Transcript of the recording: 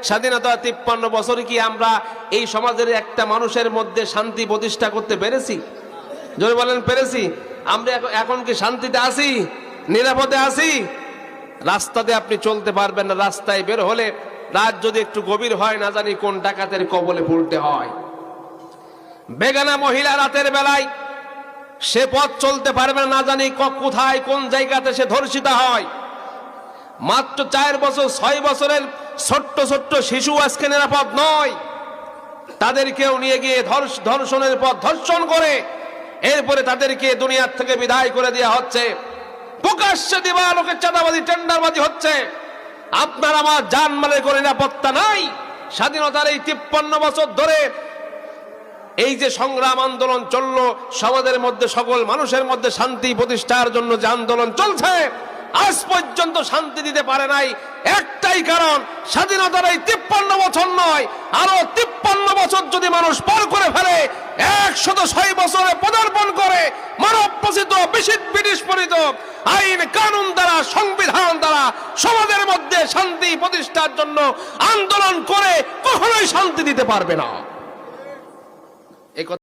স্বাধীনতা 53 বছর কি আমরা এই সমাজের একটা মানুষের মধ্যে শান্তি প্রতিষ্ঠা করতে পেরেছি? জোরে বলেন, পেরেছি? আমরা এখন কি শান্তিতে আছি, নিরাপদে আছি? রাস্তাতে আপনি চলতে পারবেন না, রাস্তায় বের হলে রাত যদি একটু গভীর হয় না জানি কোন ডাকাতের কবলে পড়তে হয়। বেগানা মহিলা রাতের বেলায় সে পথ চলতে পারবে না জানি কোথায় কোন জায়গাতে সে ধর্ষিত হয়। মাত্র 4 বছর 6 বছরের ছোট্ট ছোট্ট শিশু আজকে নিরাপদ নয়, তাদেরকেও নিয়ে গিয়ে ধর্ষণের পর ধর্ষণ করে এরপরে তাদেরকে দুনিয়ার থেকে বিদায় করে দেওয়া হচ্ছে। প্রকাশ্যে দিবালোকে চাঁদাবাজি টেন্ডারবাজি হচ্ছে। আপনার আমার জানমালের কোনো নিরাপত্তা নাই। স্বাধীনতার এই 53 বছর ধরে এই যে সংগ্রাম আন্দোলন চললো, সমাজের মধ্যে সকল মানুষের মধ্যে শান্তি প্রতিষ্ঠার জন্য যে আন্দোলন চলছে, আজ পর্যন্ত শান্তি দিতে পারে নাই। একটাই কারণ, স্বাধীনতার এই 53 বছর নয়, আরো 53 বছর যদি মানুষ পার করে ফেলে, 106 বছরে পদার্পণ করে মানব প্রসিত ব্রিটিশ পরিত আইন কানুন দ্বারা, সংবিধান দ্বারা সমাজের মধ্যে শান্তি প্রতিষ্ঠার জন্য আন্দোলন করে কখনোই শান্তি দিতে পারবে না।